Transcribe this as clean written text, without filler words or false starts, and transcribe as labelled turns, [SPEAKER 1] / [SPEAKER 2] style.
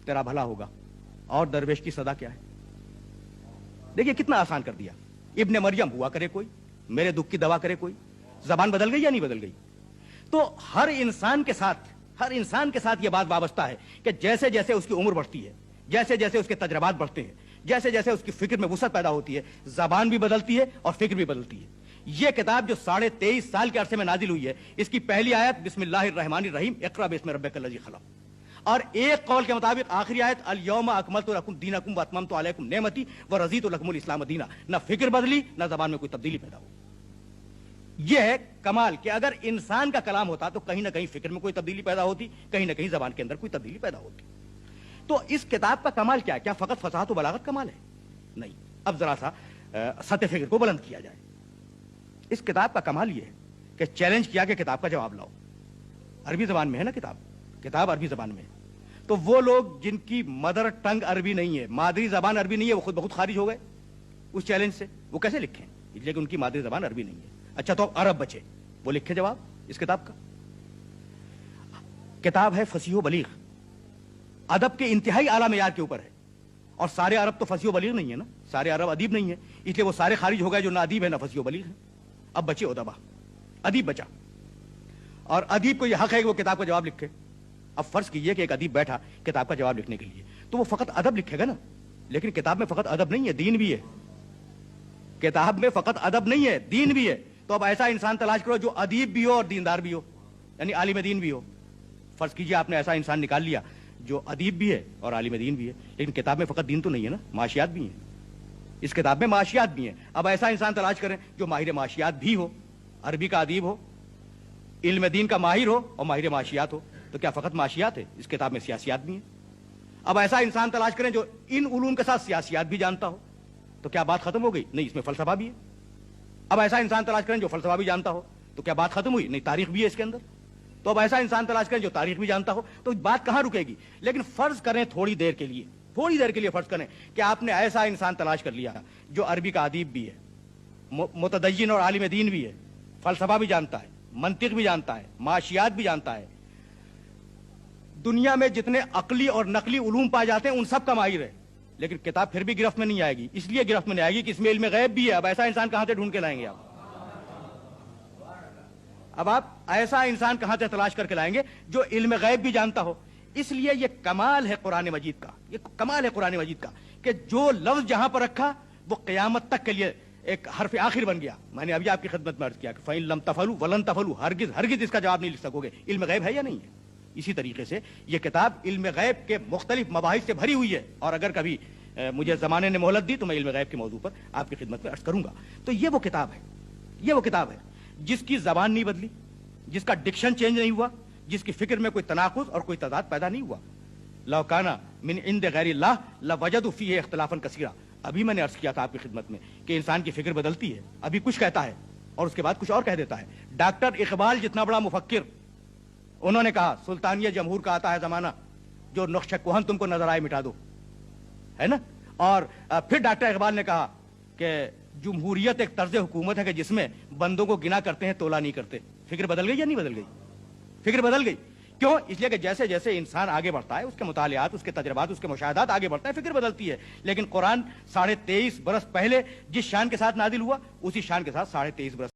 [SPEAKER 1] तेरा भला होगा, और दरवेश की सदा क्या है। देखिए कितना आसान कर दिया। इब्ने मरियम हुआ करे कोई, मेरे दुख की दवा करे कोई। जबान बदल गई या नहीं बदल गई? तो हर इंसान के साथ यह बात वाबस्ता है कि जैसे जैसे उसकी उम्र बढ़ती है, जैसे जैसे उसके तजर्बात बढ़ते हैं, जैसे जैसे उसकी फिक्र में वुसअत पैदा होती है, जबान भी बदलती है और फिक्र भी बदलती है। यह किताब जो 23.5 साल के अरसे में नाजिल हुई है, इसकी पहली आयत बिस्मिल्लाहिर्रहमानिर्रहीम इक़रा बिस्मि रब्बिकल्लज़ी खलक़, और एक कौल के मुताबिक आखिरी आयत अल यौमा अकमलतु लकुम दीनकुम व अतममतु अलैकुम नेमती व रज़ीतु लकुमुल इस्लाम दीना। न फिक्र बदली, न जबान में कोई तब्दीली पैदा हो। यह है कमाल कि अगर इंसान का कलाम होता तो कहीं ना कहीं फिक्र में कोई तब्दीली पैदा होती, कहीं ना कहीं जबान के अंदर कोई तब्दीली पैदा होती। तो इस किताब का कमाल क्या है? क्या फकत फसाहत व बलागत कमाल है? नहीं। अब जरा सा सत्य फिक्र को बुलंद किया जाए। इस किताब का कमाल यह है कि चैलेंज किया कि किताब का जवाब लाओ। अरबी जबान में है ना किताब अरबी जबान में है। तो वो लोग जिनकी मदर टंग अरबी नहीं है, मादरी जबान अरबी नहीं है, वो खुद बहुत खारिज हो गए उस चैलेंज से। वो कैसे लिखें? इसलिए कि उनकी मादरी जबान अरबी नहीं है। अच्छा, तो अरब बचे, वो लिखे जवाब इस किताब का। किताब है फसीह बलीग, अदब के इंतहाई आला मेयार के ऊपर है। और सारे अरब तो फसीह बलीग नहीं है ना, सारे अरब अदीब नहीं है, इसलिए वो सारे खारिज हो गए जो ना अदीब है ना फसीह बलीग है। अब बचे उदबा, अदीब बचा, और अदीब को यह हक है कि वो किताब का जवाब लिखे। अब फर्ज कीजिए कि एक अदीब बैठा किताब का जवाब लिखने के लिए, तो वो फकत अदब लिखेगा ना, लेकिन किताब में फकत अदब नहीं है, दीन भी है। किताब में फकत अदब नहीं है, दीन भी है। तो अब ऐसा इंसान तलाश करो जो अदीब भी हो और दीनदार भी हो, यानी आलिम दीन भी हो। फर्ज कीजिए आपने ऐसा इंसान निकाल लिया जो अदीब भी है और आलिम दीन भी है, लेकिन किताब में फकत दीन तो नहीं है ना, माशियात भी है। इस किताब में माशियात भी है। अब ऐसा इंसान तलाश करें जो माहिर माशियात भी हो, अरबी का अदीब हो, इल्म दीन का माहिर हो और माहिर माशियात हो। तो क्या फकत माशियात है? इस किताब में सियासियात भी है। अब ऐसा इंसान तलाश करें जो इन उलूम के साथ सियासियात भी जानता हो। तो क्या बात खत्म हो गई? नहीं, इसमें फलसफा भी है। अब ऐसा इंसान तलाश करें जो फलसफा भी जानता हो। तो क्या बात खत्म हुई? नहीं, तारीख भी है इसके अंदर। तो अब ऐसा इंसान तलाश करें जो तारीख भी जानता हो। तो बात कहां रुकेगी? लेकिन फर्ज करें थोड़ी देर के लिए फर्ज करें कि आपने ऐसा इंसान तलाश कर लिया जो अरबी का अदीब भी है, मुतदय्यिन और आलिम दीन भी है, फलसफा भी जानता है, मंतिक भी जानता है, माशियात भी जानता है, दुनिया में जितने अकली और नकली उलूम पाए जाते हैं उन सब का माहिर है। लेकिन किताब फिर भी गिरफ्त में नहीं आएगी। इसलिए गिरफ्त में नहीं आएगी कि इसमें इल्म गैब भी है। अब ऐसा इंसान कहां से ढूंढ के लाएंगे आप? अब आप ऐसा इंसान कहां से तलाश करके लाएंगे जो इल्म गैब भी जानता हो? इसलिए यह कमाल है कुरान मजीद का, यह कमाल है कुरान मजीद का कि जो लफ्ज जहां पर रखा वो कयामत तक के लिए एक हर्फ आखिर बन गया। मैंने अभी आपकी खिदमत में अर्ज किया कि फ़इन लम तफलू वलन तफलू, हरगिज इसका जवाब नहीं लिख सकोगे। इल्म गैब है या नहीं है? इसी तरीके से यह किताब इल्म गैब के मुख्तलिफ मबाहिस से भरी हुई है। और अगर कभी मुझे जमाने ने मोहलत दी तो मैं इल्म गैब के मौजू पर आपकी खिदमत में अर्ज करूंगा। तो ये वो किताब है जिसकी जबान नहीं बदली, जिसका डिक्शन चेंज नहीं हुआ, जिसकी फिक्र में कोई तनाकुज़ और कोई तज़ाद पैदा नहीं हुआ। लौ काना मिन इंद गैरिल्लाह लवजदू फीही इख्तिलाफन कसीरा। अभी मैंने अर्ज किया था आपकी खिदमत में कि इंसान की फिक्र बदलती है। अभी कुछ कहता है और उसके बाद कुछ और कह देता है। डॉक्टर इकबाल जितना बड़ा मुफक्किर, उन्होंने कहा सुल्तानिया जमहूर का आता है जमाना, जो नक्श कुहन तुमको नजर आए मिटा दो, है ना। और फिर डॉक्टर इकबाल ने कहा कि जमहूरियत एक तर्ज हुकूमत है कि जिसमें बंदों को गिना करते हैं, तोला नहीं करते। फिक्र बदल गई या नहीं बदल गई? फिक्र बदल गई। क्यों? इसलिए कि जैसे जैसे इंसान आगे बढ़ता है, उसके मुतालियात, उसके तजर्बात, उसके मुशाहदात आगे बढ़ता है, फिक्र बदलती है। लेकिन कुरान 23.5 बरस पहले जिस शान के साथ नाजिल हुआ, उसी शान के साथ 23.5 बरस